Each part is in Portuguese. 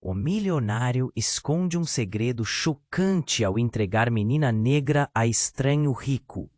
O milionário esconde um segredo chocante ao entregar menina negra a estranho rico.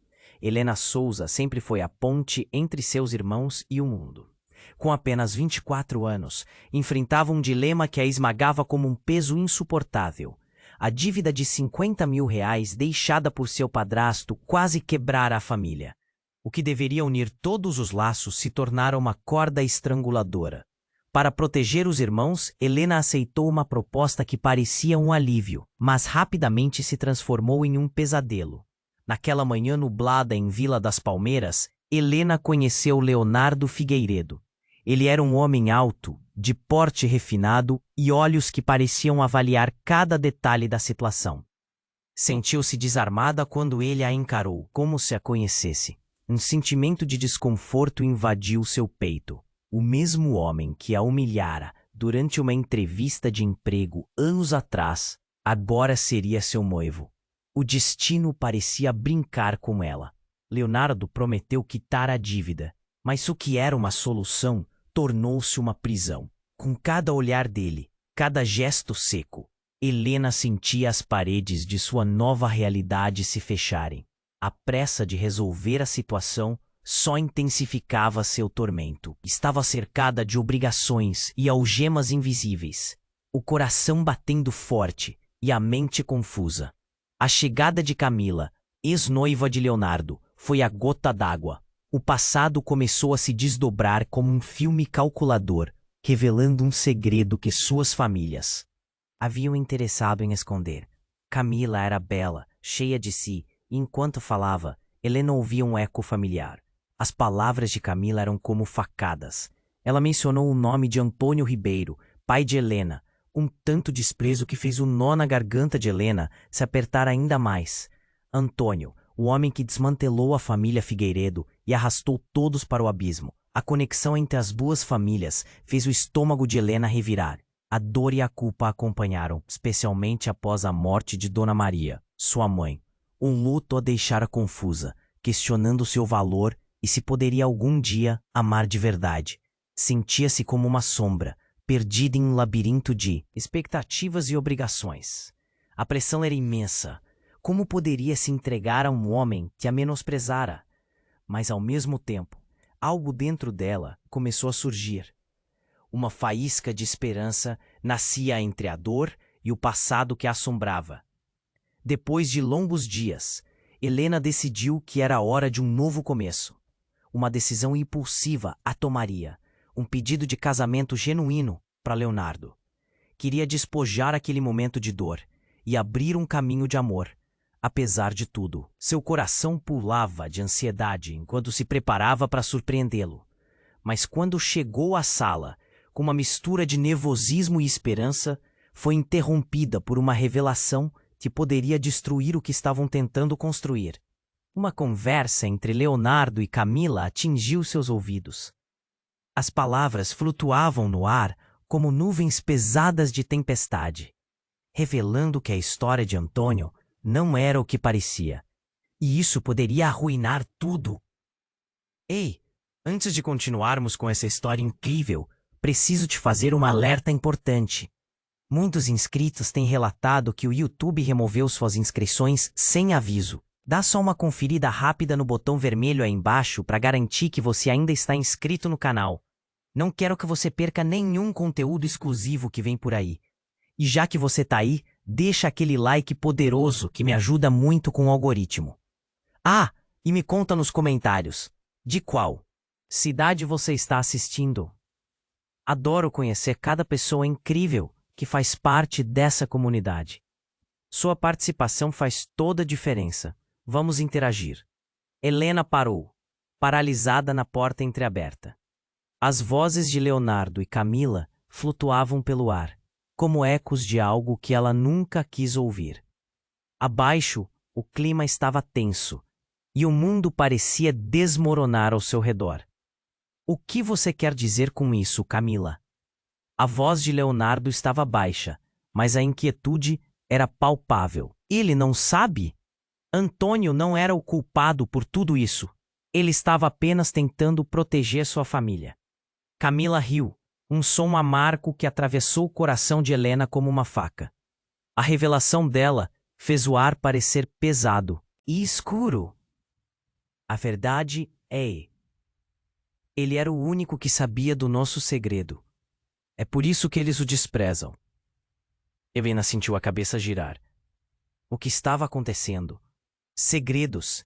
Helena Souza sempre foi a ponte entre seus irmãos e o mundo. Com apenas 24 anos, enfrentava um dilema que a esmagava como um peso insuportável. A dívida de R$ 50 mil deixada por seu padrasto quase quebrara a família. O que deveria unir todos os laços se tornara uma corda estranguladora. Para proteger os irmãos, Helena aceitou uma proposta que parecia um alívio, mas rapidamente se transformou em um pesadelo. Naquela manhã nublada em Vila das Palmeiras, Helena conheceu Leonardo Figueiredo. Ele era um homem alto, de porte refinado e olhos que pareciam avaliar cada detalhe da situação. Sentiu-se desarmada quando ele a encarou, como se a conhecesse. Um sentimento de desconforto invadiu seu peito. O mesmo homem que a humilhara durante uma entrevista de emprego anos atrás, agora seria seu noivo. O destino parecia brincar com ela. Leonardo prometeu quitar a dívida, mas o que era uma solução tornou-se uma prisão. Com cada olhar dele, cada gesto seco, Helena sentia as paredes de sua nova realidade se fecharem. A pressa de resolver a situação só intensificava seu tormento. Estava cercada de obrigações e algemas invisíveis, o coração batendo forte e a mente confusa. A chegada de Camila, ex-noiva de Leonardo, foi a gota d'água. O passado começou a se desdobrar como um filme calculador, revelando um segredo que suas famílias haviam interessado em esconder. Camila era bela, cheia de si, e enquanto falava, Helena ouvia um eco familiar. As palavras de Camila eram como facadas. Ela mencionou o nome de Antônio Ribeiro, pai de Helena, um tanto desprezo que fez o nó na garganta de Helena se apertar ainda mais. Antônio, o homem que desmantelou a família Figueiredo e arrastou todos para o abismo. A conexão entre as duas famílias fez o estômago de Helena revirar. A dor e a culpa a acompanharam, especialmente após a morte de Dona Maria, sua mãe. Um luto a deixara confusa, questionando seu valor e se poderia algum dia amar de verdade. Sentia-se como uma sombra, perdida em um labirinto de expectativas e obrigações. A pressão era imensa. Como poderia se entregar a um homem que a menosprezara? Mas, ao mesmo tempo, algo dentro dela começou a surgir. Uma faísca de esperança nascia entre a dor e o passado que a assombrava. Depois de longos dias, Helena decidiu que era hora de um novo começo. Uma decisão impulsiva a tomaria, um pedido de casamento genuíno para Leonardo. Queria despojar aquele momento de dor e abrir um caminho de amor. Apesar de tudo, seu coração pulava de ansiedade enquanto se preparava para surpreendê-lo. Mas quando chegou à sala, com uma mistura de nervosismo e esperança, foi interrompida por uma revelação que poderia destruir o que estavam tentando construir. Uma conversa entre Leonardo e Camila atingiu seus ouvidos. As palavras flutuavam no ar como nuvens pesadas de tempestade, revelando que a história de Antônio não era o que parecia. E isso poderia arruinar tudo. Ei, antes de continuarmos com essa história incrível, preciso te fazer um alerta importante. Muitos inscritos têm relatado que o YouTube removeu suas inscrições sem aviso. Dá só uma conferida rápida no botão vermelho aí embaixo para garantir que você ainda está inscrito no canal. Não quero que você perca nenhum conteúdo exclusivo que vem por aí. E já que você tá aí, deixa aquele like poderoso que me ajuda muito com o algoritmo. Ah, e me conta nos comentários, de qual cidade você está assistindo? Adoro conhecer cada pessoa incrível que faz parte dessa comunidade. Sua participação faz toda a diferença. Vamos interagir. Helena parou, paralisada na porta entreaberta. As vozes de Leonardo e Camila flutuavam pelo ar, como ecos de algo que ela nunca quis ouvir. Abaixo, o clima estava tenso, e o mundo parecia desmoronar ao seu redor. O que você quer dizer com isso, Camila? A voz de Leonardo estava baixa, mas a inquietude era palpável. Ele não sabe? Antônio não era o culpado por tudo isso. Ele estava apenas tentando proteger sua família. Camila riu, Um som amargo que atravessou o coração de Helena como uma faca. A revelação dela fez o ar parecer pesado e escuro. A verdade é, ele era o único que sabia do nosso segredo. É por isso que eles o desprezam. Helena sentiu a cabeça girar. O que estava acontecendo? Segredos.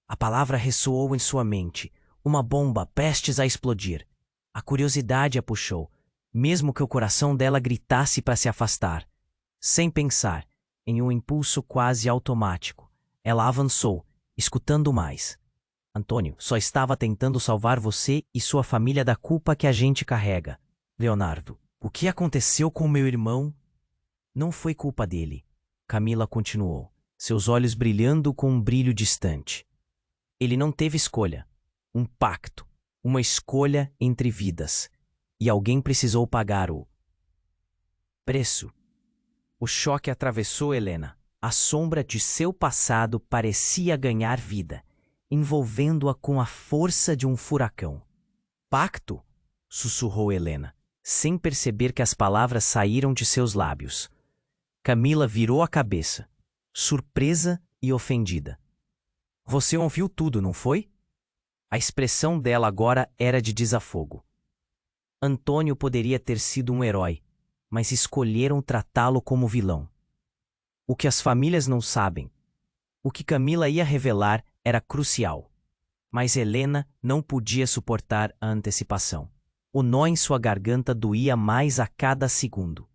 A palavra ressoou em sua mente, uma bomba prestes a explodir. A curiosidade a puxou, mesmo que o coração dela gritasse para se afastar. Sem pensar, em um impulso quase automático, ela avançou, escutando mais. Antônio só estava tentando salvar você e sua família da culpa que a gente carrega. Leonardo, o que aconteceu com meu irmão? Não foi culpa dele. Camila continuou, seus olhos brilhando com um brilho distante. Ele não teve escolha. Um pacto. Uma escolha entre vidas. E alguém precisou pagar o preço. O choque atravessou Helena. A sombra de seu passado parecia ganhar vida, envolvendo-a com a força de um furacão. Pacto? Sussurrou Helena, sem perceber que as palavras saíram de seus lábios. Camila virou a cabeça, surpresa e ofendida. Você ouviu tudo, não foi? A expressão dela agora era de desafogo. Antônio poderia ter sido um herói, mas escolheram tratá-lo como vilão. O que as famílias não sabem, o que Camila ia revelar era crucial. Mas Helena não podia suportar a antecipação. O nó em sua garganta doía mais a cada segundo.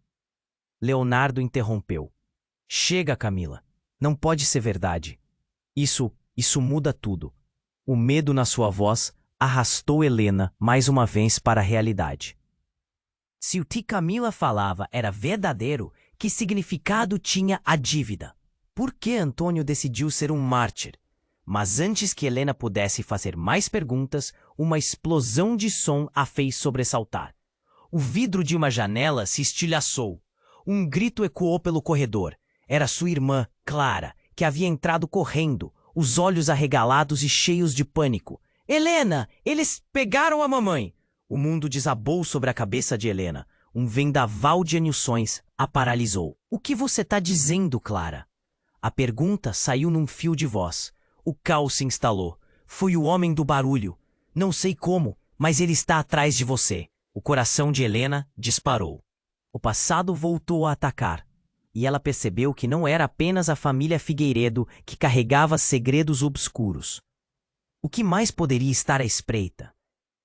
Leonardo interrompeu. Chega, Camila. Não pode ser verdade. Isso muda tudo. O medo na sua voz arrastou Helena mais uma vez para a realidade. Se o que Camila falava era verdadeiro, que significado tinha a dívida? Por que Antônio decidiu ser um mártir? Mas antes que Helena pudesse fazer mais perguntas, uma explosão de som a fez sobressaltar. O vidro de uma janela se estilhaçou. Um grito ecoou pelo corredor. Era sua irmã, Clara, que havia entrado correndo, os olhos arregalados e cheios de pânico. Helena! Eles pegaram a mamãe! O mundo desabou sobre a cabeça de Helena. Um vendaval de emoções a paralisou. O que você está dizendo, Clara? A pergunta saiu num fio de voz. O caos se instalou. Foi o homem do barulho. Não sei como, mas ele está atrás de você. O coração de Helena disparou. O passado voltou a atacar. E ela percebeu que não era apenas a família Figueiredo que carregava segredos obscuros. O que mais poderia estar à espreita?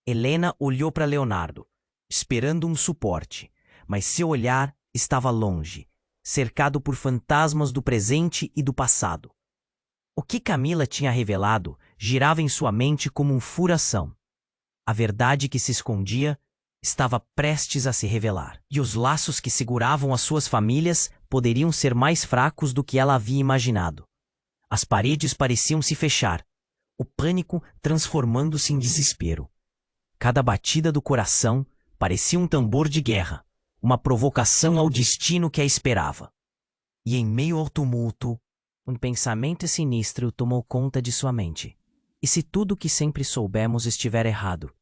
Helena olhou para Leonardo, esperando um suporte, mas seu olhar estava longe, cercado por fantasmas do presente e do passado. O que Camila tinha revelado girava em sua mente como um furação. A verdade que se escondia estava prestes a se revelar, e os laços que seguravam as suas famílias poderiam ser mais fracos do que ela havia imaginado. As paredes pareciam se fechar, o pânico transformando-se em desespero. Cada batida do coração parecia um tambor de guerra, uma provocação ao destino que a esperava. E em meio ao tumulto, um pensamento sinistro tomou conta de sua mente. E se tudo o que sempre soubemos estiver errado?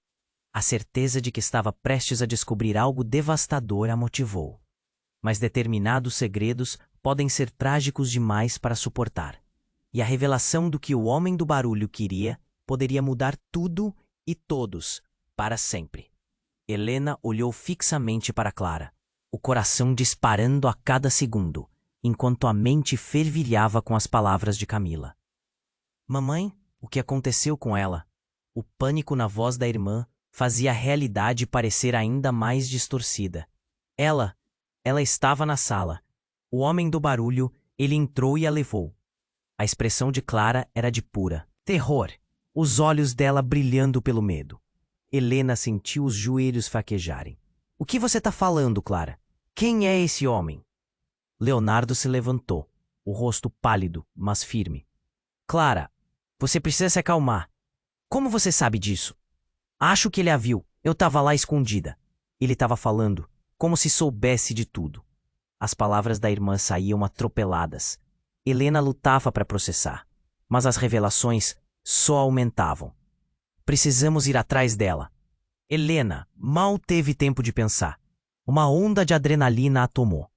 A certeza de que estava prestes a descobrir algo devastador a motivou. Mas determinados segredos podem ser trágicos demais para suportar. E a revelação do que o homem do barulho queria poderia mudar tudo e todos para sempre. Helena olhou fixamente para Clara, o coração disparando a cada segundo, enquanto a mente fervilhava com as palavras de Camila. Mamãe, o que aconteceu com ela? O pânico na voz da irmã fazia a realidade parecer ainda mais distorcida. Ela estava na sala. O homem do barulho, ele entrou e a levou. A expressão de Clara era de pura terror, os olhos dela brilhando pelo medo. Helena sentiu os joelhos fraquejarem. O que você está falando, Clara? Quem é esse homem? Leonardo se levantou, o rosto pálido, mas firme. Clara, você precisa se acalmar. Como você sabe disso? Acho que ele a viu. Eu estava lá escondida. Ele estava falando, como se soubesse de tudo. As palavras da irmã saíam atropeladas. Helena lutava para processar, mas as revelações só aumentavam. Precisamos ir atrás dela. Helena mal teve tempo de pensar. Uma onda de adrenalina a tomou.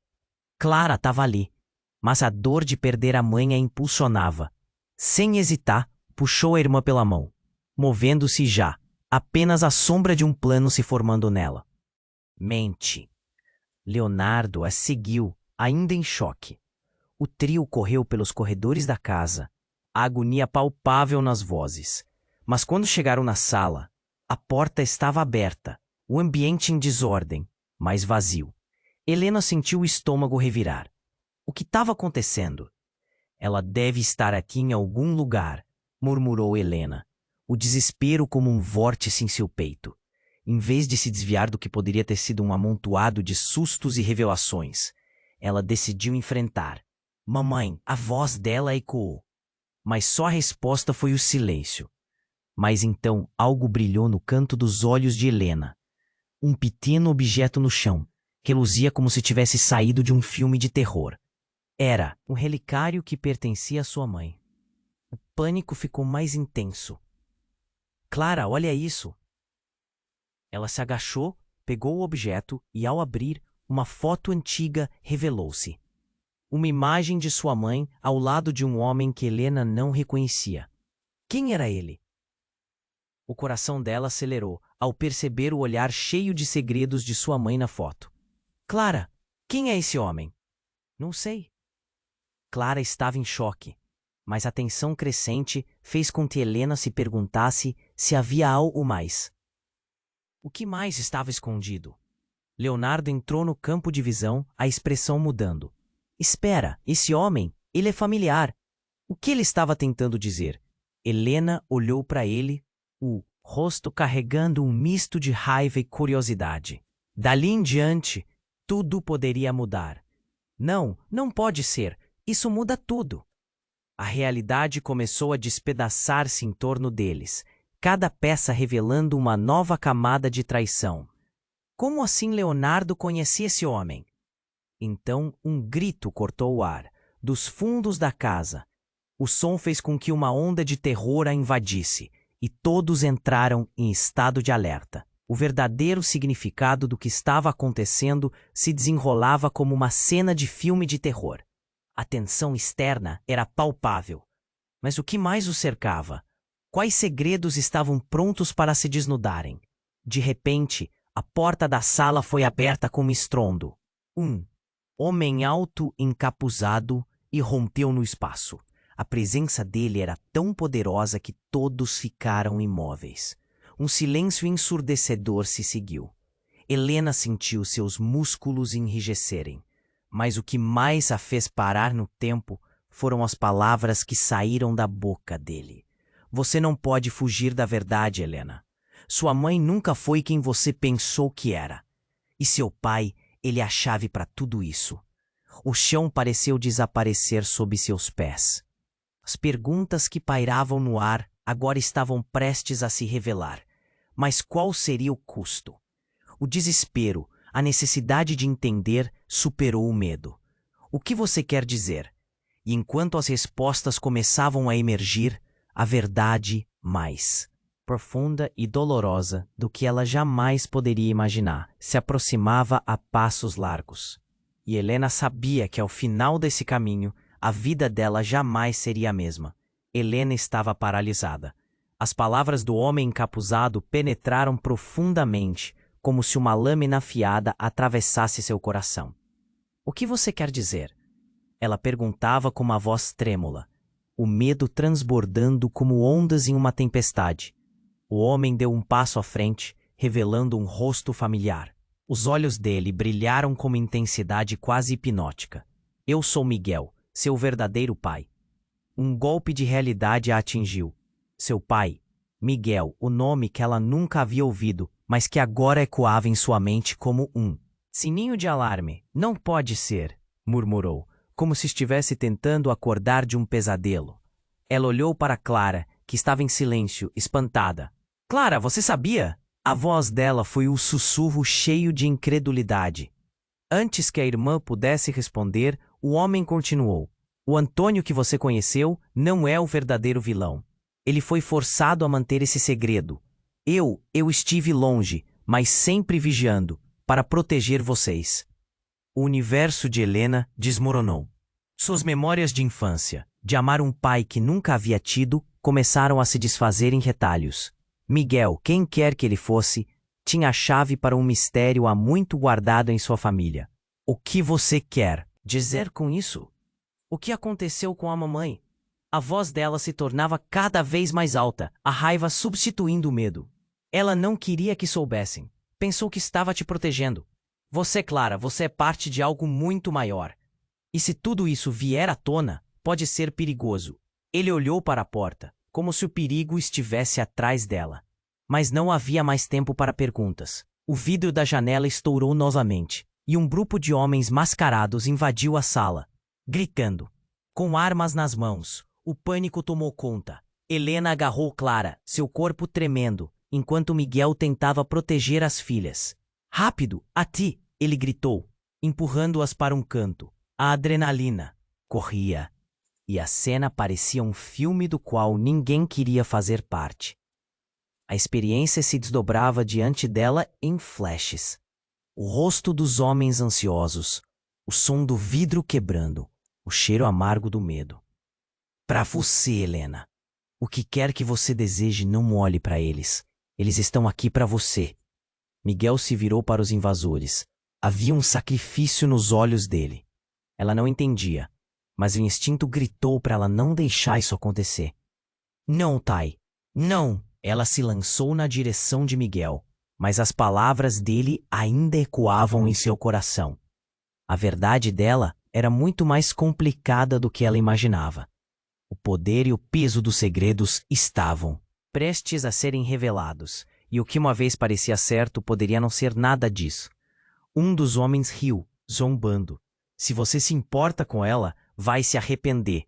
Clara estava ali, mas a dor de perder a mãe a impulsionava. Sem hesitar, puxou a irmã pela mão, movendo-se já, apenas a sombra de um plano se formando nela. Mente. Leonardo a seguiu, ainda em choque. O trio correu pelos corredores da casa, a agonia palpável nas vozes. Mas quando chegaram na sala, a porta estava aberta, o ambiente em desordem, mas vazio. Helena sentiu o estômago revirar. O que estava acontecendo? Ela deve estar aqui em algum lugar, murmurou Helena, o desespero como um vórtice em seu peito. Em vez de se desviar do que poderia ter sido um amontoado de sustos e revelações, ela decidiu enfrentar. Mamãe, a voz dela ecoou. Mas só a resposta foi o silêncio. Mas então algo brilhou no canto dos olhos de Helena. Um pequeno objeto no chão, que luzia como se tivesse saído de um filme de terror. Era um relicário que pertencia à sua mãe. O pânico ficou mais intenso. Clara, olha isso! Ela se agachou, pegou o objeto e, ao abrir, uma foto antiga revelou-se. Uma imagem de sua mãe ao lado de um homem que Helena não reconhecia. Quem era ele? O coração dela acelerou ao perceber o olhar cheio de segredos de sua mãe na foto. Clara, quem é esse homem? Não sei. Clara estava em choque, mas a tensão crescente fez com que Helena se perguntasse se havia algo mais. O que mais estava escondido? Leonardo entrou no campo de visão, a expressão mudando. Espera, esse homem, ele é familiar. O que ele estava tentando dizer? Helena olhou para ele, o rosto carregando um misto de raiva e curiosidade. Dali em diante, tudo poderia mudar. Não, não pode ser. Isso muda tudo. A realidade começou a despedaçar-se em torno deles, cada peça revelando uma nova camada de traição. Como assim Leonardo conhecia esse homem? Então um grito cortou o ar, dos fundos da casa. O som fez com que uma onda de terror a invadisse, e todos entraram em estado de alerta. O verdadeiro significado do que estava acontecendo se desenrolava como uma cena de filme de terror. A tensão externa era palpável. Mas o que mais os cercava? Quais segredos estavam prontos para se desnudarem? De repente, a porta da sala foi aberta com um estrondo. Um homem alto encapuzado irrompeu no espaço. A presença dele era tão poderosa que todos ficaram imóveis. Um silêncio ensurdecedor se seguiu. Helena sentiu seus músculos enrijecerem. Mas o que mais a fez parar no tempo foram as palavras que saíram da boca dele. Você não pode fugir da verdade, Helena. Sua mãe nunca foi quem você pensou que era. E seu pai, ele é a chave para tudo isso. O chão pareceu desaparecer sob seus pés. As perguntas que pairavam no ar agora estavam prestes a se revelar. Mas qual seria o custo? O desespero, a necessidade de entender, superou o medo. O que você quer dizer? E enquanto as respostas começavam a emergir, a verdade mais profunda e dolorosa do que ela jamais poderia imaginar se aproximava a passos largos. E Helena sabia que ao final desse caminho, a vida dela jamais seria a mesma. Helena estava paralisada. As palavras do homem encapuzado penetraram profundamente, como se uma lâmina afiada atravessasse seu coração. O que você quer dizer? Ela perguntava com uma voz trêmula, o medo transbordando como ondas em uma tempestade. O homem deu um passo à frente, revelando um rosto familiar. Os olhos dele brilharam com uma intensidade quase hipnótica. Eu sou Miguel, seu verdadeiro pai. Um golpe de realidade a atingiu. Seu pai, Miguel, o nome que ela nunca havia ouvido, mas que agora ecoava em sua mente como um sininho de alarme. Não pode ser, murmurou, como se estivesse tentando acordar de um pesadelo. Ela olhou para Clara, que estava em silêncio, espantada. Clara, você sabia? A voz dela foi um sussurro cheio de incredulidade. Antes que a irmã pudesse responder, o homem continuou. O Antônio que você conheceu não é o verdadeiro vilão. Ele foi forçado a manter esse segredo. Eu estive longe, mas sempre vigiando, para proteger vocês. O universo de Helena desmoronou. Suas memórias de infância, de amar um pai que nunca havia tido, começaram a se desfazer em retalhos. Miguel, quem quer que ele fosse, tinha a chave para um mistério há muito guardado em sua família. O que você quer dizer com isso? O que aconteceu com a mamãe? A voz dela se tornava cada vez mais alta, a raiva substituindo o medo. Ela não queria que soubessem. Pensou que estava te protegendo. Você, Clara, você é parte de algo muito maior. E se tudo isso vier à tona, pode ser perigoso. Ele olhou para a porta, como se o perigo estivesse atrás dela. Mas não havia mais tempo para perguntas. O vidro da janela estourou novamente, e um grupo de homens mascarados invadiu a sala, gritando. Com armas nas mãos, o pânico tomou conta. Helena agarrou Clara, seu corpo tremendo, enquanto Miguel tentava proteger as filhas. Rápido, a ti! Ele gritou, empurrando-as para um canto. A adrenalina corria, e a cena parecia um filme do qual ninguém queria fazer parte. A experiência se desdobrava diante dela em flashes. O rosto dos homens ansiosos, o som do vidro quebrando, o cheiro amargo do medo. Para você, Helena. O que quer que você deseje, não olhe para eles. Eles estão aqui para você. Miguel se virou para os invasores. Havia um sacrifício nos olhos dele. Ela não entendia, mas o instinto gritou para ela não deixar isso acontecer. Não, Tai. Não! Ela se lançou na direção de Miguel, mas as palavras dele ainda ecoavam em seu coração. A verdade dela era muito mais complicada do que ela imaginava. O poder e o peso dos segredos estavam prestes a serem revelados, e o que uma vez parecia certo poderia não ser nada disso. Um dos homens riu, zombando. Se você se importa com ela, vai se arrepender.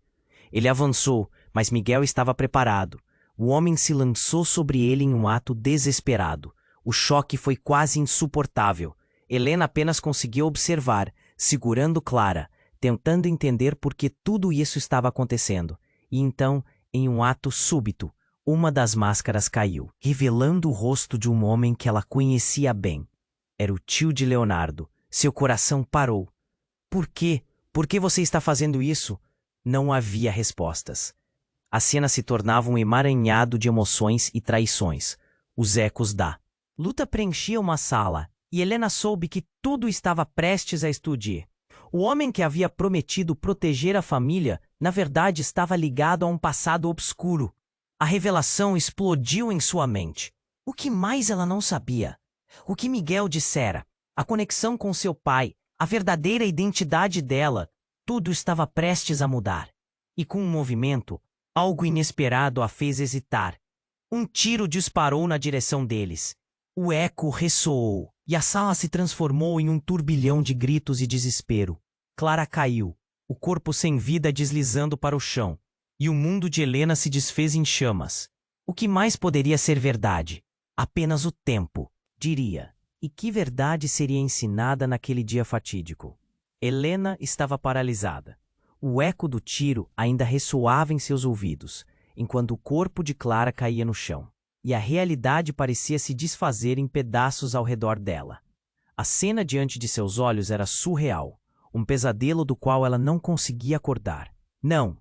Ele avançou, mas Miguel estava preparado. O homem se lançou sobre ele em um ato desesperado. O choque foi quase insuportável. Helena apenas conseguia observar, segurando Clara, tentando entender por que tudo isso estava acontecendo. E então, em um ato súbito, uma das máscaras caiu, revelando o rosto de um homem que ela conhecia bem. Era o tio de Leonardo. Seu coração parou. Por quê? Por que você está fazendo isso? Não havia respostas. A cena se tornava um emaranhado de emoções e traições. Os ecos da luta preenchiam uma sala, e Helena soube que tudo estava prestes a explodir. O homem que havia prometido proteger a família, na verdade, estava ligado a um passado obscuro. A revelação explodiu em sua mente. O que mais ela não sabia? O que Miguel dissera, a conexão com seu pai, a verdadeira identidade dela, tudo estava prestes a mudar. E com um movimento, algo inesperado a fez hesitar. Um tiro disparou na direção deles. O eco ressoou, e a sala se transformou em um turbilhão de gritos e desespero. Clara caiu, o corpo sem vida deslizando para o chão, e o mundo de Helena se desfez em chamas. O que mais poderia ser verdade? Apenas o tempo, diria. E que verdade seria ensinada naquele dia fatídico? Helena estava paralisada. O eco do tiro ainda ressoava em seus ouvidos, enquanto o corpo de Clara caía no chão, e a realidade parecia se desfazer em pedaços ao redor dela. A cena diante de seus olhos era surreal, um pesadelo do qual ela não conseguia acordar. Não!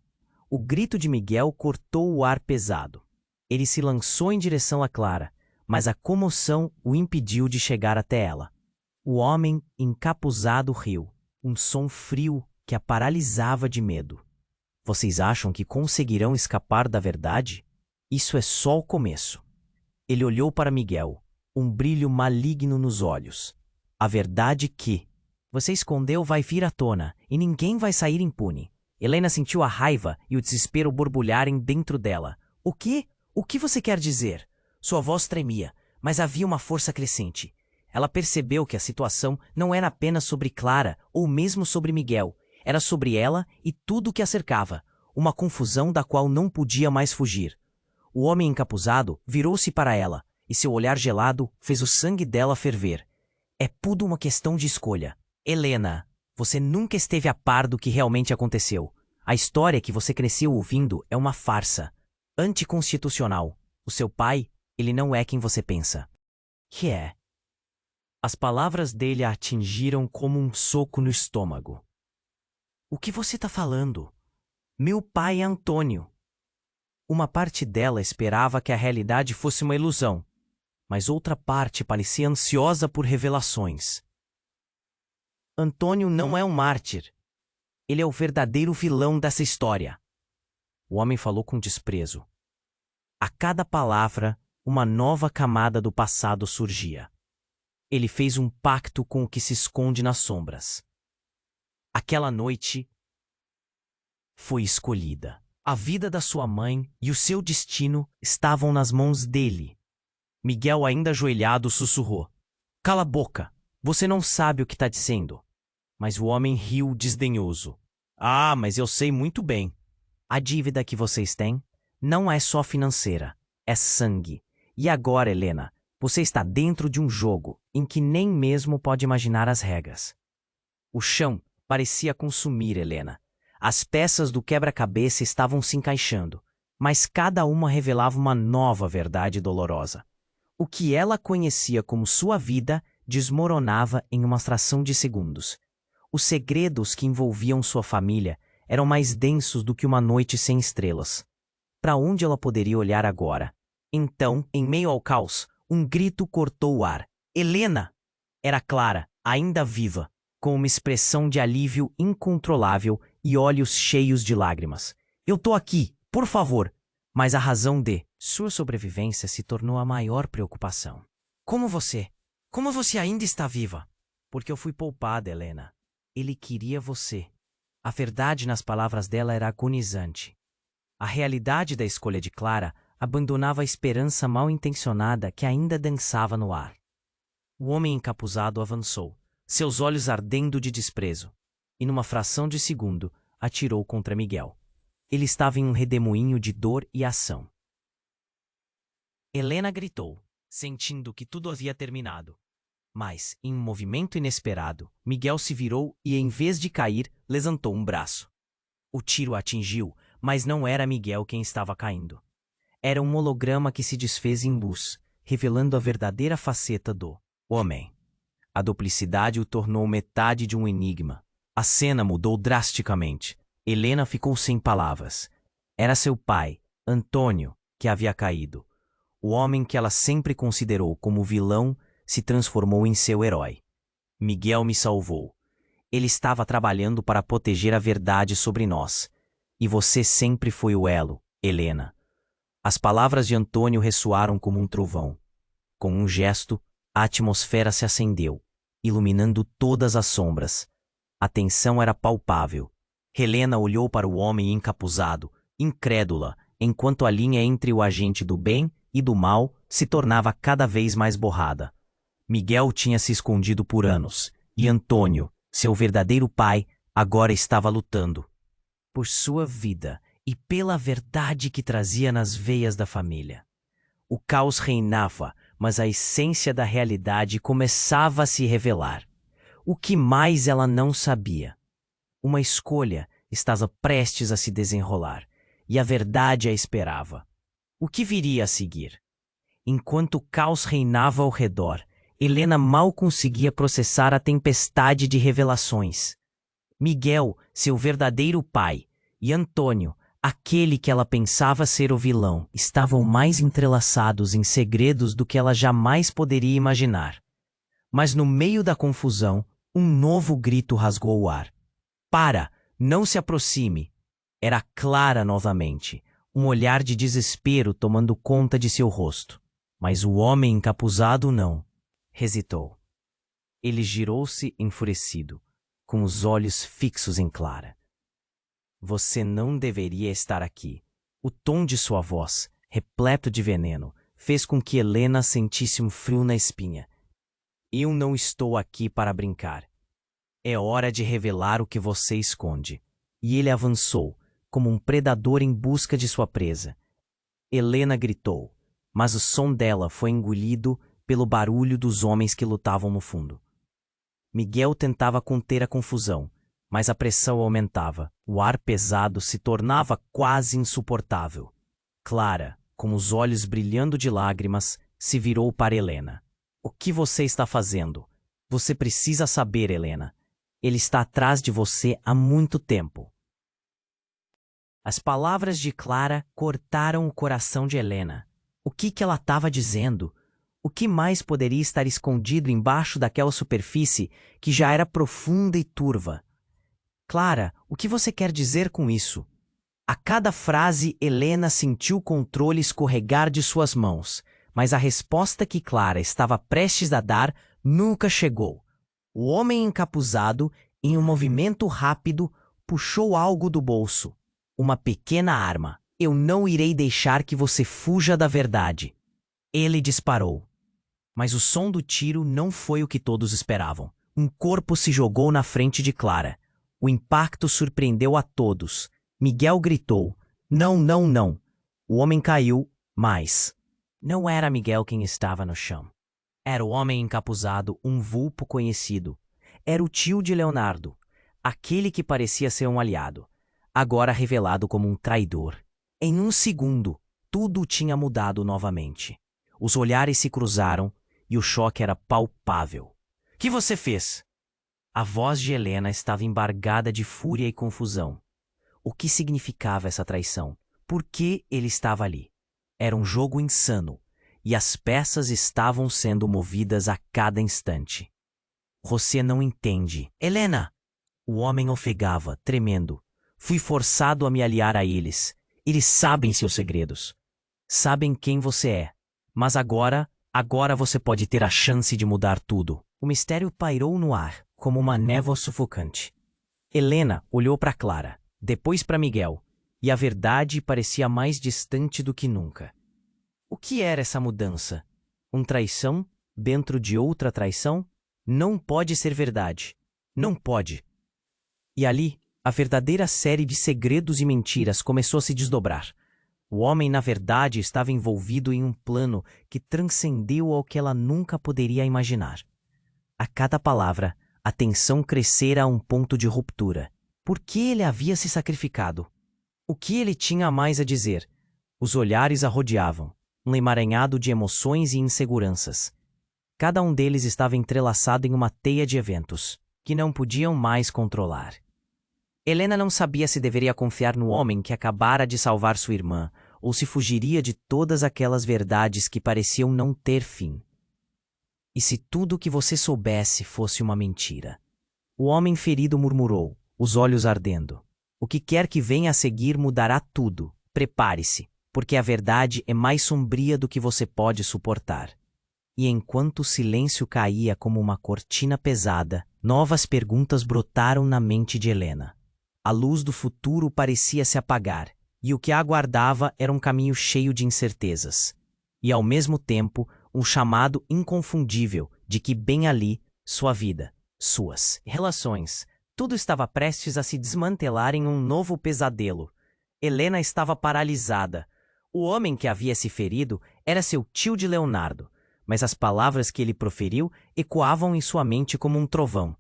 O grito de Miguel cortou o ar pesado. Ele se lançou em direção a Clara, mas a comoção o impediu de chegar até ela. O homem encapuzado riu, um som frio que a paralisava de medo. Vocês acham que conseguirão escapar da verdade? Isso é só o começo. Ele olhou para Miguel, um brilho maligno nos olhos. A verdade que você escondeu vai vir à tona e ninguém vai sair impune. Helena sentiu a raiva e o desespero borbulharem dentro dela. O quê? O que você quer dizer? Sua voz tremia, mas havia uma força crescente. Ela percebeu que a situação não era apenas sobre Clara ou mesmo sobre Miguel. Era sobre ela e tudo o que a cercava. Uma confusão da qual não podia mais fugir. O homem encapuzado virou-se para ela, e seu olhar gelado fez o sangue dela ferver. É tudo uma questão de escolha. Helena, você nunca esteve a par do que realmente aconteceu. A história que você cresceu ouvindo é uma farsa. Anticonstitucional. O seu pai, Ele não é quem você pensa. Que é? As palavras dele a atingiram como um soco no estômago. O que você tá falando? Meu pai é Antônio. Uma parte dela esperava que a realidade fosse uma ilusão, mas outra parte parecia ansiosa por revelações. Antônio não é um mártir. Ele é o verdadeiro vilão dessa história. O homem falou com desprezo. A cada palavra, uma nova camada do passado surgia. Ele fez um pacto com o que se esconde nas sombras. Aquela noite foi escolhida. A vida da sua mãe e o seu destino estavam nas mãos dele. Miguel, ainda ajoelhado, sussurrou. Cala a boca, você não sabe o que está dizendo. Mas o homem riu desdenhoso. Ah, mas eu sei muito bem. A dívida que vocês têm não é só financeira, é sangue. E agora, Helena, você está dentro de um jogo em que nem mesmo pode imaginar as regras. O chão parecia consumir Helena. As peças do quebra-cabeça estavam se encaixando, mas cada uma revelava uma nova verdade dolorosa. O que ela conhecia como sua vida desmoronava em uma fração de segundos. Os segredos que envolviam sua família eram mais densos do que uma noite sem estrelas. Para onde ela poderia olhar agora? Então, em meio ao caos, um grito cortou o ar. Helena! Era Clara, ainda viva, com uma expressão de alívio incontrolável e olhos cheios de lágrimas. Eu tô aqui, por favor! Mas a razão de sua sobrevivência se tornou a maior preocupação. Como você? Como você ainda está viva? Porque eu fui poupada, Helena. Ele queria você. A verdade nas palavras dela era agonizante. A realidade da escolha de Clara abandonava a esperança mal-intencionada que ainda dançava no ar. O homem encapuzado avançou, seus olhos ardendo de desprezo, e numa fração de segundo atirou contra Miguel. Ele estava em um redemoinho de dor e ação. Helena gritou, sentindo que tudo havia terminado. Mas, em um movimento inesperado, Miguel se virou e, em vez de cair, levantou um braço. O tiro a atingiu, mas não era Miguel quem estava caindo. Era um holograma que se desfez em luz, revelando a verdadeira faceta do homem. A duplicidade o tornou metade de um enigma. A cena mudou drasticamente. Helena ficou sem palavras. Era seu pai, Antônio, que havia caído. O homem que ela sempre considerou como vilão se transformou em seu herói. Miguel me salvou. Ele estava trabalhando para proteger a verdade sobre nós. E você sempre foi o elo, Helena. As palavras de Antônio ressoaram como um trovão. Com um gesto, a atmosfera se acendeu, iluminando todas as sombras. A tensão era palpável. Helena olhou para o homem encapuzado, incrédula, enquanto a linha entre o agente do bem e do mal se tornava cada vez mais borrada. Miguel tinha se escondido por anos, e Antônio, seu verdadeiro pai, agora estava lutando por sua vida e pela verdade que trazia nas veias da família. O caos reinava, mas a essência da realidade começava a se revelar. O que mais ela não sabia? Uma escolha estava prestes a se desenrolar, e a verdade a esperava. O que viria a seguir? Enquanto o caos reinava ao redor, Helena mal conseguia processar a tempestade de revelações. Miguel, seu verdadeiro pai, e Antônio, aquele que ela pensava ser o vilão, estavam mais entrelaçados em segredos do que ela jamais poderia imaginar. Mas no meio da confusão, um novo grito rasgou o ar. Para! Não se aproxime! Era Clara novamente, um olhar de desespero tomando conta de seu rosto. Mas o homem encapuzado não hesitou. Ele girou-se enfurecido, com os olhos fixos em Clara. Você não deveria estar aqui. O tom de sua voz, repleto de veneno, fez com que Helena sentisse um frio na espinha. Eu não estou aqui para brincar. É hora de revelar o que você esconde. E ele avançou, como um predador em busca de sua presa. Helena gritou, mas o som dela foi engolido pelo barulho dos homens que lutavam no fundo. Miguel tentava conter a confusão, mas a pressão aumentava. O ar pesado se tornava quase insuportável. Clara, com os olhos brilhando de lágrimas, se virou para Helena. O que você está fazendo? Você precisa saber, Helena. Ele está atrás de você há muito tempo. As palavras de Clara cortaram o coração de Helena. O que ela estava dizendo? O que mais poderia estar escondido embaixo daquela superfície que já era profunda e turva? Clara, o que você quer dizer com isso? A cada frase, Helena sentiu o controle escorregar de suas mãos, mas a resposta que Clara estava prestes a dar nunca chegou. O homem encapuzado, em um movimento rápido, puxou algo do bolso. Uma pequena arma. Eu não irei deixar que você fuja da verdade. Ele disparou. Mas o som do tiro não foi o que todos esperavam. Um corpo se jogou na frente de Clara. O impacto surpreendeu a todos. Miguel gritou: "Não, não, não!" O homem caiu, mas não era Miguel quem estava no chão. Era o homem encapuzado, um vulto conhecido. Era o tio de Leonardo, aquele que parecia ser um aliado, agora revelado como um traidor. Em um segundo, tudo tinha mudado novamente. Os olhares se cruzaram e o choque era palpável. "Que você fez?" A voz de Helena estava embargada de fúria e confusão. O que significava essa traição? Por que ele estava ali? Era um jogo insano, e as peças estavam sendo movidas a cada instante. "Você não entende. Helena!" O homem ofegava, tremendo. "Fui forçado a me aliar a eles. Eles sabem seus segredos. Sabem quem você é. Mas agora você pode ter a chance de mudar tudo." O mistério pairou no ar, como uma névoa sufocante. Helena olhou para Clara, depois para Miguel, e a verdade parecia mais distante do que nunca. O que era essa mudança? Uma traição dentro de outra traição? Não pode ser verdade. Não pode. E ali, a verdadeira série de segredos e mentiras começou a se desdobrar. O homem, na verdade, estava envolvido em um plano que transcendeu ao que ela nunca poderia imaginar. A cada palavra, a tensão crescera a um ponto de ruptura. Por que ele havia se sacrificado? O que ele tinha mais a dizer? Os olhares a rodeavam, um emaranhado de emoções e inseguranças. Cada um deles estava entrelaçado em uma teia de eventos que não podiam mais controlar. Helena não sabia se deveria confiar no homem que acabara de salvar sua irmã ou se fugiria de todas aquelas verdades que pareciam não ter fim. E se tudo o que você soubesse fosse uma mentira? O homem ferido murmurou, os olhos ardendo. O que quer que venha a seguir mudará tudo. Prepare-se, porque a verdade é mais sombria do que você pode suportar. E enquanto o silêncio caía como uma cortina pesada, novas perguntas brotaram na mente de Helena. A luz do futuro parecia se apagar, e o que a aguardava era um caminho cheio de incertezas. E ao mesmo tempo, um chamado inconfundível de que bem ali, sua vida, suas relações, tudo estava prestes a se desmantelar em um novo pesadelo. Helena estava paralisada. O homem que havia se ferido era seu tio de Leonardo, mas as palavras que ele proferiu ecoavam em sua mente como um trovão.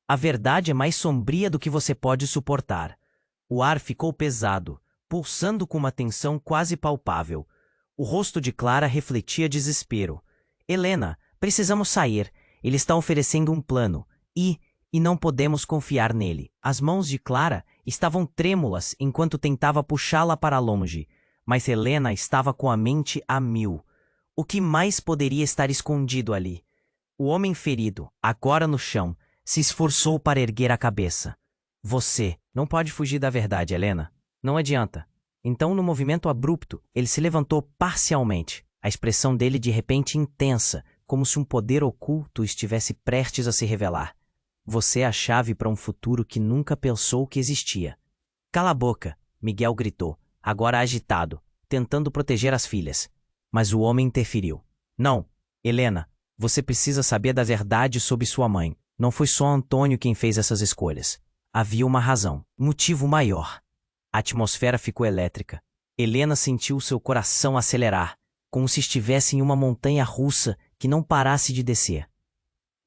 A verdade é mais sombria do que você pode suportar. O ar ficou pesado, pulsando com uma tensão quase palpável. O rosto de Clara refletia desespero. "Helena, precisamos sair. Ele está oferecendo um plano. E não podemos confiar nele." As mãos de Clara estavam trêmulas enquanto tentava puxá-la para longe, mas Helena estava com a mente a mil. O que mais poderia estar escondido ali? O homem ferido, agora no chão, se esforçou para erguer a cabeça. "Você não pode fugir da verdade, Helena. Não adianta." Então, no movimento abrupto, ele se levantou parcialmente, a expressão dele de repente intensa, como se um poder oculto estivesse prestes a se revelar. "Você é a chave para um futuro que nunca pensou que existia." "Cala a boca!" Miguel gritou, agora agitado, tentando proteger as filhas. Mas o homem interferiu. "Não, Helena, você precisa saber da verdade sobre sua mãe. Não foi só Antônio quem fez essas escolhas. Havia uma razão, um motivo maior." A atmosfera ficou elétrica. Helena sentiu seu coração acelerar, como se estivesse em uma montanha russa que não parasse de descer.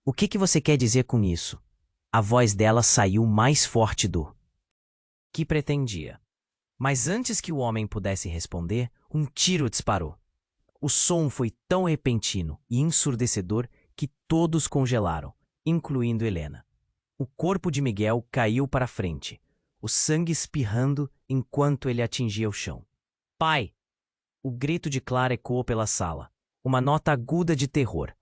"O que você quer dizer com isso?" A voz dela saiu mais forte do que pretendia. Mas antes que o homem pudesse responder, um tiro disparou. O som foi tão repentino e ensurdecedor que todos congelaram, incluindo Helena. O corpo de Miguel caiu para frente, o sangue espirrando enquanto ele atingia o chão. Pai! O grito de Clara ecoou pela sala, uma nota aguda de terror.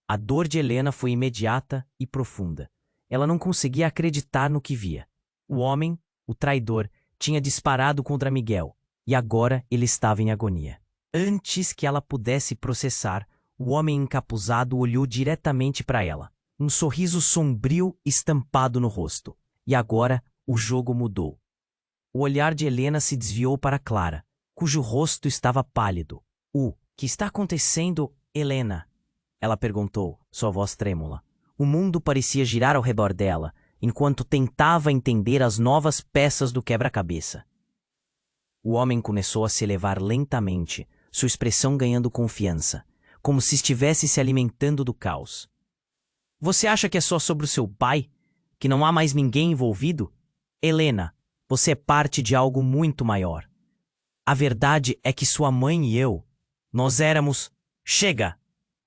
A dor de Helena foi imediata e profunda. Ela não conseguia acreditar no que via. O homem, o traidor, tinha disparado contra Miguel, e agora ele estava em agonia. Antes que ela pudesse processar, o homem encapuzado olhou diretamente para ela, um sorriso sombrio estampado no rosto. E agora o jogo mudou. O olhar de Helena se desviou para Clara, cujo rosto estava pálido. O que está acontecendo, Helena? Ela perguntou, sua voz trêmula. O mundo parecia girar ao redor dela, enquanto tentava entender as novas peças do quebra-cabeça. O homem começou a se elevar lentamente, sua expressão ganhando confiança, como se estivesse se alimentando do caos. Você acha que é só sobre o seu pai? Que não há mais ninguém envolvido? Helena, você é parte de algo muito maior. A verdade é que sua mãe e eu, nós éramos... Chega!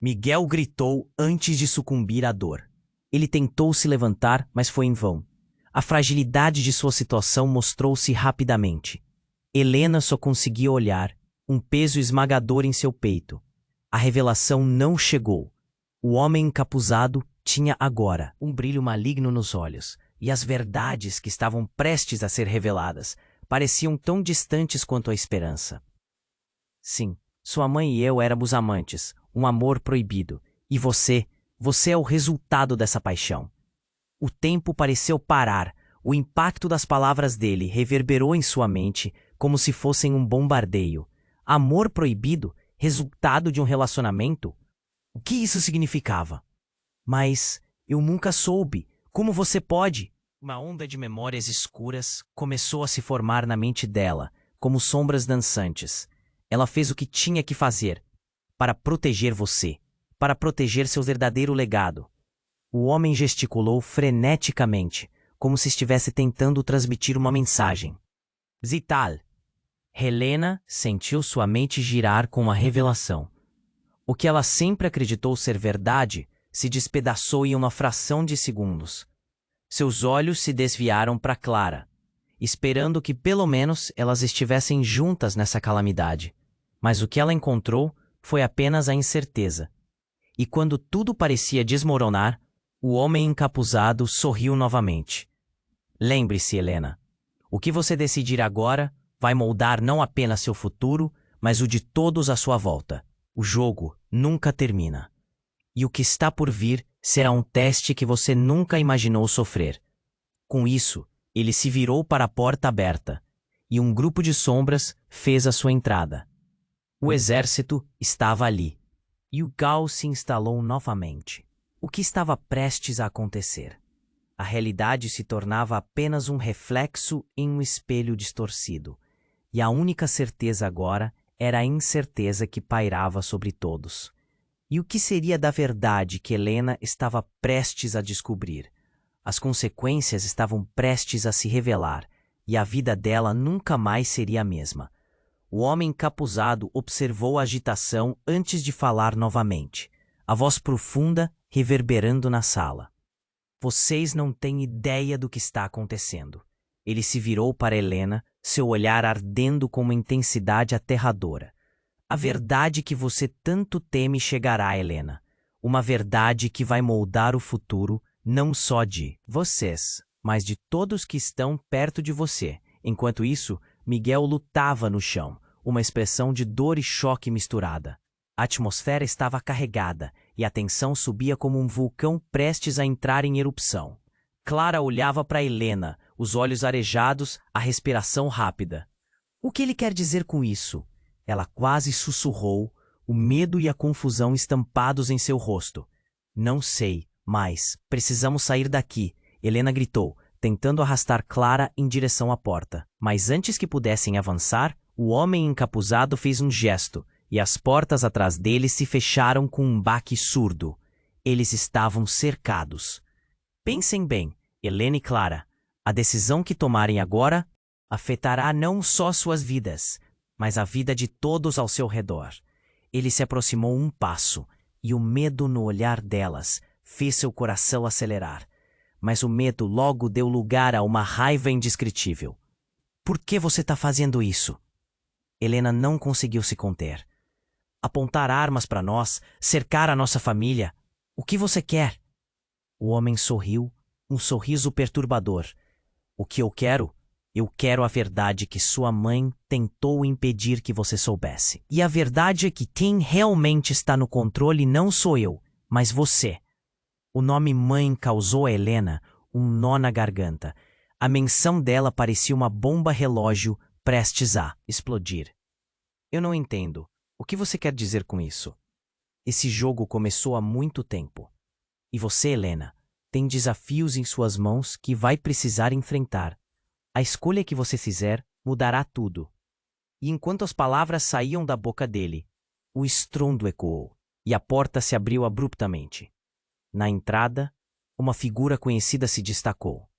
Miguel gritou antes de sucumbir à dor. Ele tentou se levantar, mas foi em vão. A fragilidade de sua situação mostrou-se rapidamente. Helena só conseguia olhar, um peso esmagador em seu peito. A revelação não chegou. O homem encapuzado tinha agora um brilho maligno nos olhos, e as verdades que estavam prestes a ser reveladas pareciam tão distantes quanto a esperança. Sim, sua mãe e eu éramos amantes, um amor proibido, e você é o resultado dessa paixão. O tempo pareceu parar, o impacto das palavras dele reverberou em sua mente como se fossem um bombardeio. Amor proibido, resultado de um relacionamento? O que isso significava? Mas eu nunca soube. Como você pode? Uma onda de memórias escuras começou a se formar na mente dela, como sombras dançantes. Ela fez o que tinha que fazer para proteger você, para proteger seu verdadeiro legado. O homem gesticulou freneticamente, como se estivesse tentando transmitir uma mensagem. Zital. Helena sentiu sua mente girar com a revelação. O que ela sempre acreditou ser verdade se despedaçou em uma fração de segundos. Seus olhos se desviaram para Clara, esperando que pelo menos elas estivessem juntas nessa calamidade. Mas o que ela encontrou foi apenas a incerteza. E quando tudo parecia desmoronar, o homem encapuzado sorriu novamente. Lembre-se, Helena, o que você decidir agora vai moldar não apenas seu futuro, mas o de todos à sua volta. O jogo nunca termina. E o que está por vir será um teste que você nunca imaginou sofrer. Com isso, ele se virou para a porta aberta, e um grupo de sombras fez a sua entrada. O exército estava ali, e o caos se instalou novamente. O que estava prestes a acontecer? A realidade se tornava apenas um reflexo em um espelho distorcido. E a única certeza agora era a incerteza que pairava sobre todos. E o que seria da verdade que Helena estava prestes a descobrir? As consequências estavam prestes a se revelar, e a vida dela nunca mais seria a mesma. O homem encapuzado observou a agitação antes de falar novamente, a voz profunda reverberando na sala. Vocês não têm ideia do que está acontecendo. Ele se virou para Helena, seu olhar ardendo com uma intensidade aterradora. A verdade que você tanto teme chegará, Helena. Uma verdade que vai moldar o futuro não só de vocês, mas de todos que estão perto de você. Enquanto isso, Miguel lutava no chão, uma expressão de dor e choque misturada. A atmosfera estava carregada e a tensão subia como um vulcão prestes a entrar em erupção. Clara olhava para Helena, os olhos arejados, a respiração rápida. O que ele quer dizer com isso? Ela quase sussurrou, o medo e a confusão estampados em seu rosto. Não sei, mas precisamos sair daqui, Helena gritou, tentando arrastar Clara em direção à porta. Mas antes que pudessem avançar, o homem encapuzado fez um gesto, e as portas atrás deles se fecharam com um baque surdo. Eles estavam cercados. Pensem bem, Helena e Clara. A decisão que tomarem agora Afetará não só suas vidas, mas a vida de todos ao seu redor. Ele se aproximou um passo, e o medo no olhar delas fez seu coração acelerar. Mas o medo logo deu lugar a uma raiva indescritível. Por que você está fazendo isso? Helena não conseguiu se conter. Apontar armas para nós, cercar a nossa família. O que você quer? O homem sorriu, um sorriso perturbador. O que eu quero? Eu quero a verdade que sua mãe tentou impedir que você soubesse. E a verdade é que quem realmente está no controle não sou eu, mas você. O nome mãe causou a Helena um nó na garganta. A menção dela parecia uma bomba relógio prestes a explodir. Eu não entendo. O que você quer dizer com isso? Esse jogo começou há muito tempo. E você, Helena, tem desafios em suas mãos que vai precisar enfrentar. A escolha que você fizer mudará tudo. E enquanto as palavras saíam da boca dele, o estrondo ecoou, e a porta se abriu abruptamente. Na entrada, uma figura conhecida se destacou.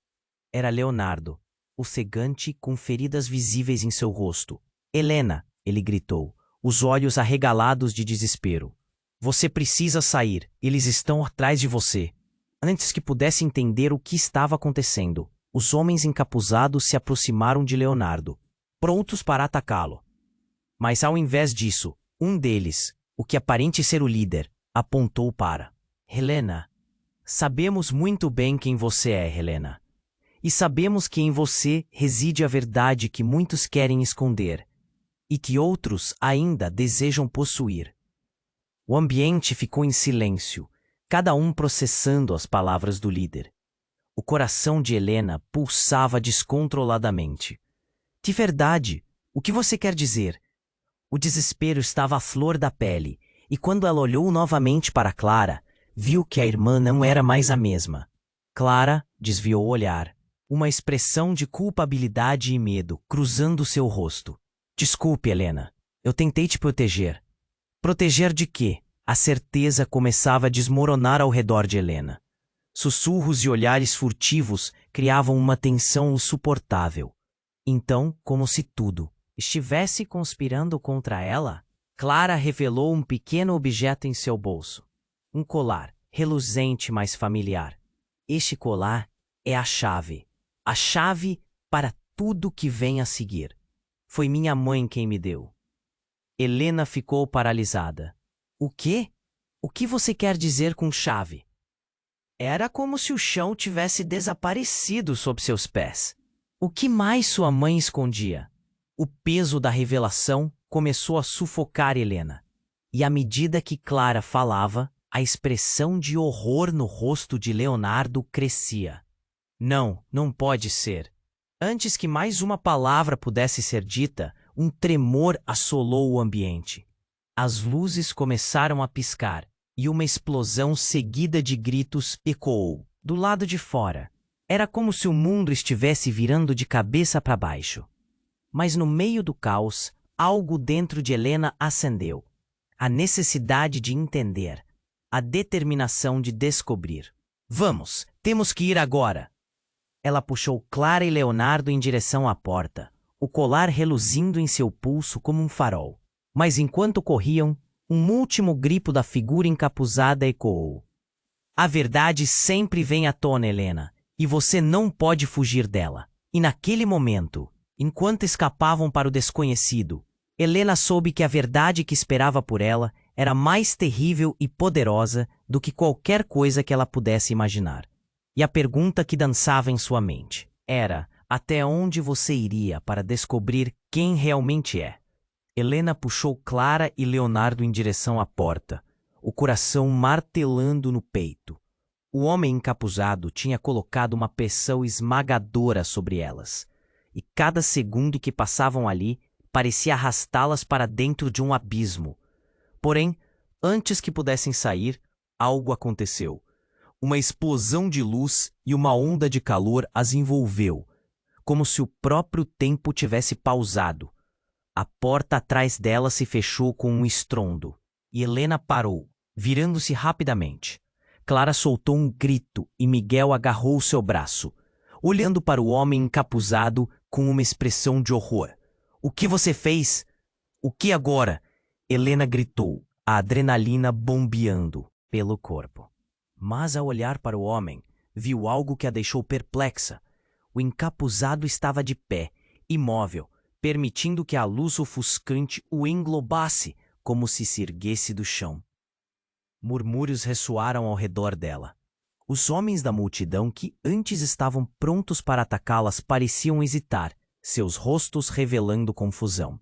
Era Leonardo, o cegante com feridas visíveis em seu rosto. Helena, ele gritou, os olhos arregalados de desespero. Você precisa sair, eles estão atrás de você. Antes que pudesse entender o que estava acontecendo, os homens encapuzados se aproximaram de Leonardo, prontos para atacá-lo. Mas ao invés disso, um deles, o que aparente ser o líder, apontou para Helena. Sabemos muito bem quem você é, Helena. E sabemos que em você reside a verdade que muitos querem esconder e que outros ainda desejam possuir. O ambiente ficou em silêncio, cada um processando as palavras do líder. O coração de Helena pulsava descontroladamente. De verdade, o que você quer dizer? O desespero estava à flor da pele, e quando ela olhou novamente para Clara, viu que a irmã não era mais a mesma. Clara desviou o olhar, uma expressão de culpabilidade e medo cruzando seu rosto. Desculpe, Helena. Eu tentei te proteger. Proteger de quê? A certeza começava a desmoronar ao redor de Helena. Sussurros e olhares furtivos criavam uma tensão insuportável. Então, como se tudo estivesse conspirando contra ela, Clara revelou um pequeno objeto em seu bolso. Um colar, reluzente, mas familiar. Este colar é a chave para tudo que vem a seguir. Foi minha mãe quem me deu. Helena ficou paralisada. O quê? O que você quer dizer com chave? Era como se o chão tivesse desaparecido sob seus pés. O que mais sua mãe escondia? O peso da revelação começou a sufocar Helena. E à medida que Clara falava, a expressão de horror no rosto de Leonardo crescia. Não, não pode ser. Antes que mais uma palavra pudesse ser dita, um tremor assolou o ambiente. As luzes começaram a piscar, e uma explosão seguida de gritos ecoou. Do lado de fora, era como se o mundo estivesse virando de cabeça para baixo. Mas no meio do caos, algo dentro de Helena acendeu. A necessidade de entender, a determinação de descobrir. Vamos, temos que ir agora! Ela puxou Clara e Leonardo em direção à porta, o colar reluzindo em seu pulso como um farol. Mas enquanto corriam, um último grito da figura encapuzada ecoou. A verdade sempre vem à tona, Helena, e você não pode fugir dela. E naquele momento, enquanto escapavam para o desconhecido, Helena soube que a verdade que esperava por ela era mais terrível e poderosa do que qualquer coisa que ela pudesse imaginar. E a pergunta que dançava em sua mente era: até onde você iria para descobrir quem realmente é? Helena puxou Clara e Leonardo em direção à porta, o coração martelando no peito. O homem encapuzado tinha colocado uma pressão esmagadora sobre elas, e cada segundo que passavam ali parecia arrastá-las para dentro de um abismo. Porém, antes que pudessem sair, algo aconteceu. Uma explosão de luz e uma onda de calor as envolveu, como se o próprio tempo tivesse pausado. A porta atrás dela se fechou com um estrondo, e Helena parou, virando-se rapidamente. Clara soltou um grito e Miguel agarrou seu braço, olhando para o homem encapuzado com com uma expressão de horror. O que você fez? O que agora? Helena gritou, a adrenalina bombeando pelo corpo. Mas ao olhar para o homem, viu algo que a deixou perplexa. O encapuzado estava de pé, imóvel, permitindo que a luz ofuscante o englobasse, como se erguesse do chão. Murmúrios ressoaram ao redor dela. Os homens da multidão que antes estavam prontos para atacá-las pareciam hesitar, seus rostos revelando confusão.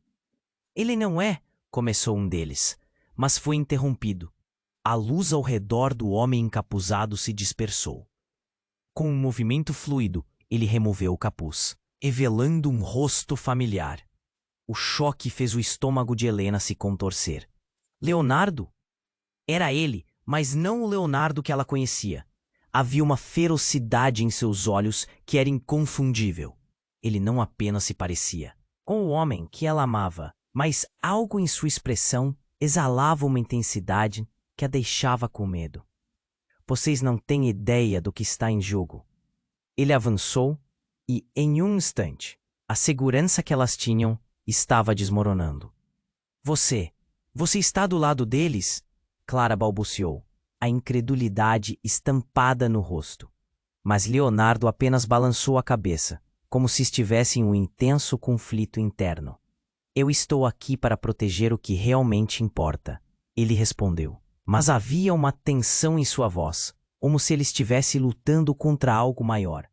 Ele não é, começou um deles, mas foi interrompido. A luz ao redor do homem encapuzado se dispersou. Com um movimento fluido, ele removeu o capuz, revelando um rosto familiar. O choque fez o estômago de Helena se contorcer. Leonardo? Era ele, mas não o Leonardo que ela conhecia. Havia uma ferocidade em seus olhos que era inconfundível. Ele não apenas se parecia com o homem que ela amava, mas algo em sua expressão exalava uma intensidade que a deixava com medo. Vocês não têm ideia do que está em jogo. Ele avançou e, em um instante, a segurança que elas tinham estava desmoronando. Você está do lado deles? Clara balbuciou, a incredulidade estampada no rosto. Mas Leonardo apenas balançou a cabeça, como se estivesse em um intenso conflito interno. Eu estou aqui para proteger o que realmente importa, ele respondeu. Mas havia uma tensão em sua voz, como se ele estivesse lutando contra algo maior.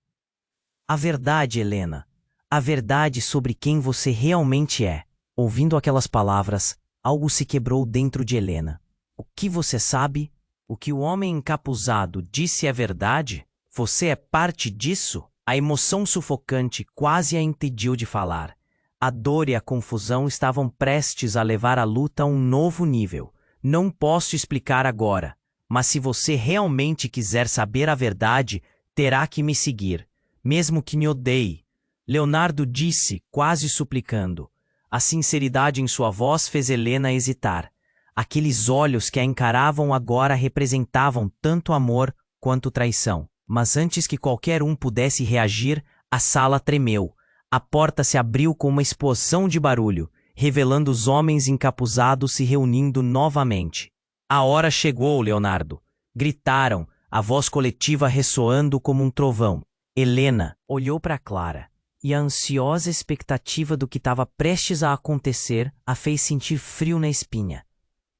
A verdade, Helena, a verdade sobre quem você realmente é. Ouvindo aquelas palavras, algo se quebrou dentro de Helena. O que você sabe? O que o homem encapuzado disse é verdade? Você é parte disso? A emoção sufocante quase a impediu de falar. A dor e a confusão estavam prestes a levar a luta a um novo nível. Não posso explicar agora, mas se você realmente quiser saber a verdade, terá que me seguir, mesmo que me odeie. Leonardo disse, quase suplicando. A sinceridade em sua voz fez Helena hesitar. Aqueles olhos que a encaravam agora representavam tanto amor quanto traição. Mas antes que qualquer um pudesse reagir, a sala tremeu. A porta se abriu com uma explosão de barulho, revelando os homens encapuzados se reunindo novamente. A hora chegou, Leonardo. Gritaram, a voz coletiva ressoando como um trovão. Helena olhou para Clara, e a ansiosa expectativa do que estava prestes a acontecer a fez sentir frio na espinha.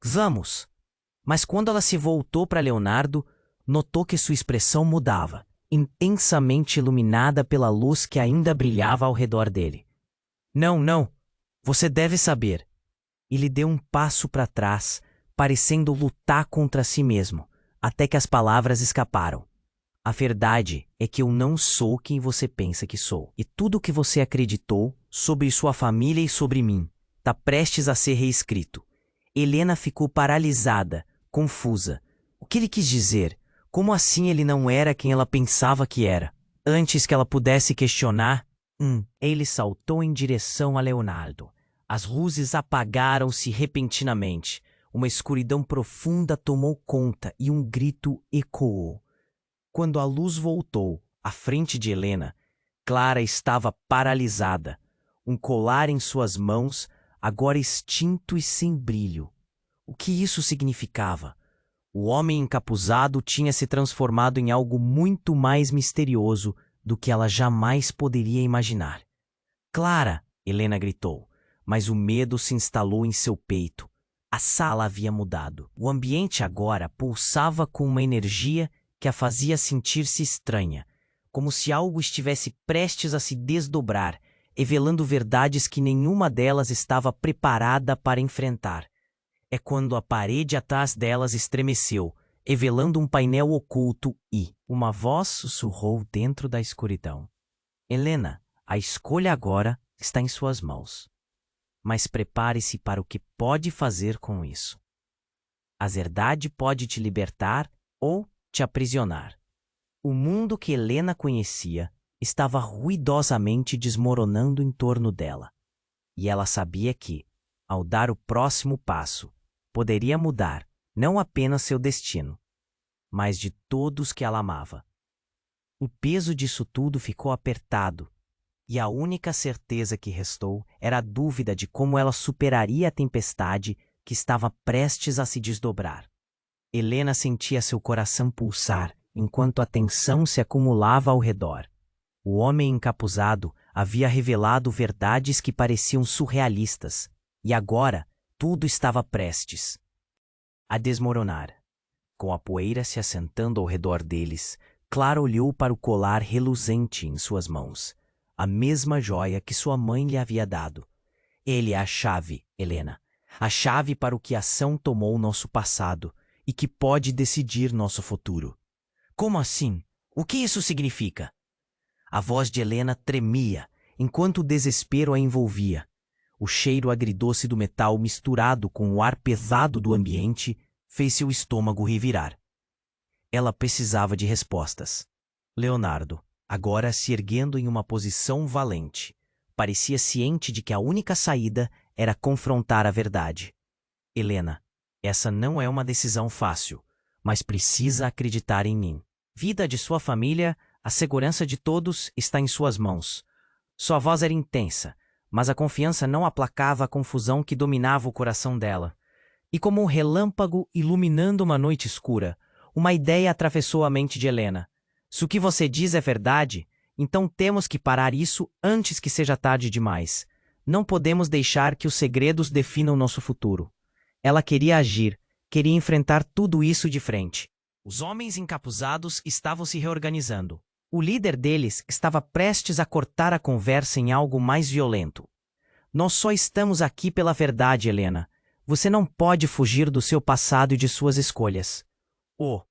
Vamos! Mas quando ela se voltou para Leonardo, notou que sua expressão mudava, intensamente iluminada pela luz que ainda brilhava ao redor dele. Não, você deve saber. Ele deu um passo para trás, parecendo lutar contra si mesmo, até que as palavras escaparam. A verdade é que eu não sou quem você pensa que sou. E tudo o que você acreditou sobre sua família e sobre mim está prestes a ser reescrito. Helena ficou paralisada, confusa. O que ele quis dizer? Como assim ele não era quem ela pensava que era? Antes que ela pudesse questionar, ele saltou em direção a Leonardo. As luzes apagaram-se repentinamente. Uma escuridão profunda tomou conta e um grito ecoou. Quando a luz voltou, à frente de Helena, Clara estava paralisada. Um colar em suas mãos, agora extinto e sem brilho. O que isso significava? O homem encapuzado tinha se transformado em algo muito mais misterioso do que ela jamais poderia imaginar. Clara! Helena gritou, mas o medo se instalou em seu peito. A sala havia mudado. O ambiente agora pulsava com uma energia que a fazia sentir-se estranha, como se algo estivesse prestes a se desdobrar, revelando verdades que nenhuma delas estava preparada para enfrentar. É quando a parede atrás delas estremeceu, revelando um painel oculto e uma voz sussurrou dentro da escuridão. Helena, a escolha agora está em suas mãos. Mas prepare-se para o que pode fazer com isso. A verdade pode te libertar ou te aprisionar. O mundo que Helena conhecia estava ruidosamente desmoronando em torno dela. E ela sabia que, ao dar o próximo passo, poderia mudar não apenas seu destino, mas de todos que ela amava. O peso disso tudo ficou apertado, E a única certeza que restou era a dúvida de como ela superaria a tempestade que estava prestes a se desdobrar. Helena sentia seu coração pulsar enquanto a tensão se acumulava ao redor. O homem encapuzado havia revelado verdades que pareciam surrealistas, e agora tudo estava prestes a desmoronar. Com a poeira se assentando ao redor deles, Clara olhou para o colar reluzente em suas mãos, a mesma joia que sua mãe lhe havia dado. Ele é a chave, Helena. A chave para o que a ação tomou nosso passado e que pode decidir nosso futuro. Como assim? O que isso significa? A voz de Helena tremia, enquanto o desespero a envolvia. O cheiro agridoce do metal misturado com o ar pesado do ambiente fez seu estômago revirar. Ela precisava de respostas. Leonardo, agora se erguendo em uma posição valente, parecia ciente de que a única saída era confrontar a verdade. Helena, essa não é uma decisão fácil, mas precisa acreditar em mim. Vida de sua família, a segurança de todos está em suas mãos. Sua voz era intensa, mas a confiança não aplacava a confusão que dominava o coração dela. E como um relâmpago iluminando uma noite escura, uma ideia atravessou a mente de Helena. Se o que você diz é verdade, então temos que parar isso antes que seja tarde demais. Não podemos deixar que os segredos definam nosso futuro. Ela queria agir, queria enfrentar tudo isso de frente. Os homens encapuzados estavam se reorganizando. O líder deles estava prestes a cortar a conversa em algo mais violento. Nós só estamos aqui pela verdade, Helena. Você não pode fugir do seu passado e de suas escolhas. O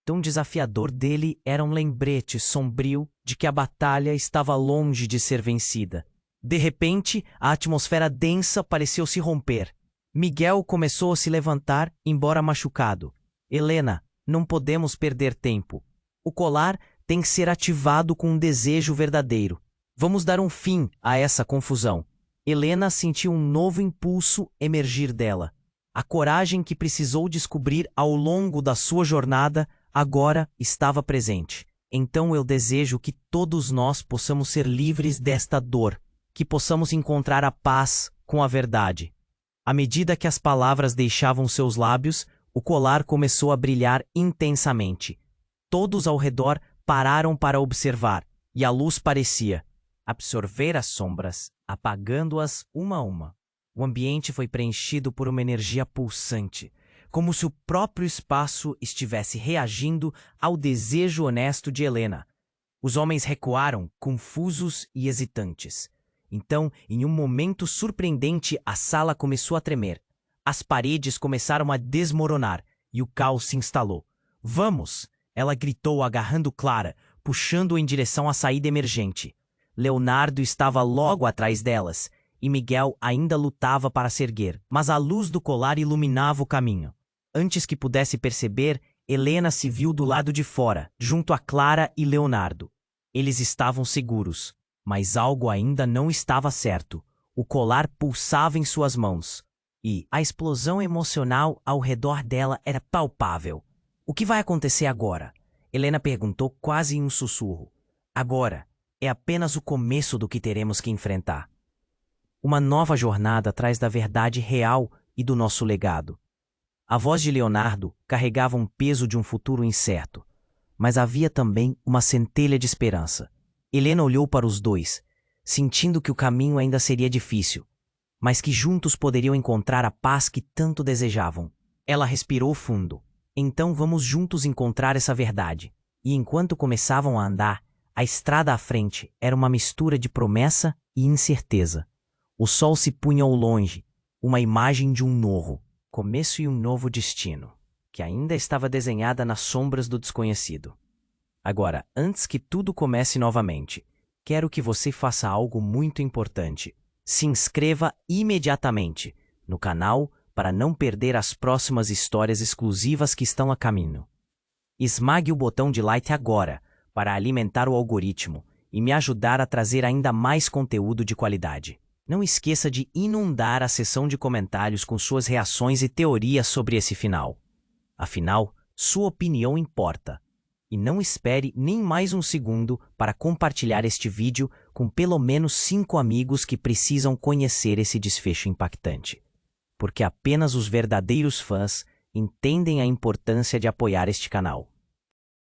tom desafiador dele era um lembrete sombrio de que a batalha estava longe de ser vencida. De repente, a atmosfera densa pareceu se romper. Miguel começou a se levantar, embora machucado. Helena, não podemos perder tempo. O colar tem que ser ativado com um desejo verdadeiro. Vamos dar um fim a essa confusão. Helena sentiu um novo impulso emergir dela. A coragem que precisou descobrir ao longo da sua jornada agora estava presente. Então eu desejo que todos nós possamos ser livres desta dor, que possamos encontrar a paz com a verdade. À medida que as palavras deixavam seus lábios, o colar começou a brilhar intensamente. Todos ao redor pararam para observar, e a luz parecia absorver as sombras, apagando-as uma a uma. O ambiente foi preenchido por uma energia pulsante, como se o próprio espaço estivesse reagindo ao desejo honesto de Helena. Os homens recuaram, confusos e hesitantes. Então, em um momento surpreendente, a sala começou a tremer. As paredes começaram a desmoronar e o caos se instalou. Vamos! Ela gritou, agarrando Clara, puxando-o em direção à saída emergente. Leonardo estava logo atrás delas, e Miguel ainda lutava para se erguer, mas a luz do colar iluminava o caminho. Antes que pudesse perceber, Helena se viu do lado de fora, junto a Clara e Leonardo. Eles estavam seguros, mas algo ainda não estava certo. O colar pulsava em suas mãos, e a explosão emocional ao redor dela era palpável. O que vai acontecer agora? Helena perguntou quase em um sussurro. Agora é apenas o começo do que teremos que enfrentar. Uma nova jornada atrás da verdade real e do nosso legado. A voz de Leonardo carregava um peso de um futuro incerto, mas havia também uma centelha de esperança. Helena olhou para os dois, sentindo que o caminho ainda seria difícil, mas que juntos poderiam encontrar a paz que tanto desejavam. Ela respirou fundo. Então vamos juntos encontrar essa verdade. E enquanto começavam a andar, a estrada à frente era uma mistura de promessa e incerteza. O sol se punha ao longe, uma imagem de um novo começo e um novo destino, que ainda estava desenhada nas sombras do desconhecido. Agora, antes que tudo comece novamente, quero que você faça algo muito importante. Se inscreva imediatamente no canal para não perder as próximas histórias exclusivas que estão a caminho. Esmague o botão de like agora para alimentar o algoritmo e me ajudar a trazer ainda mais conteúdo de qualidade. Não esqueça de inundar a seção de comentários com suas reações e teorias sobre esse final. Afinal, sua opinião importa. E não espere nem mais um segundo para compartilhar este vídeo com pelo menos 5 amigos que precisam conhecer esse desfecho impactante, porque apenas os verdadeiros fãs entendem a importância de apoiar este canal.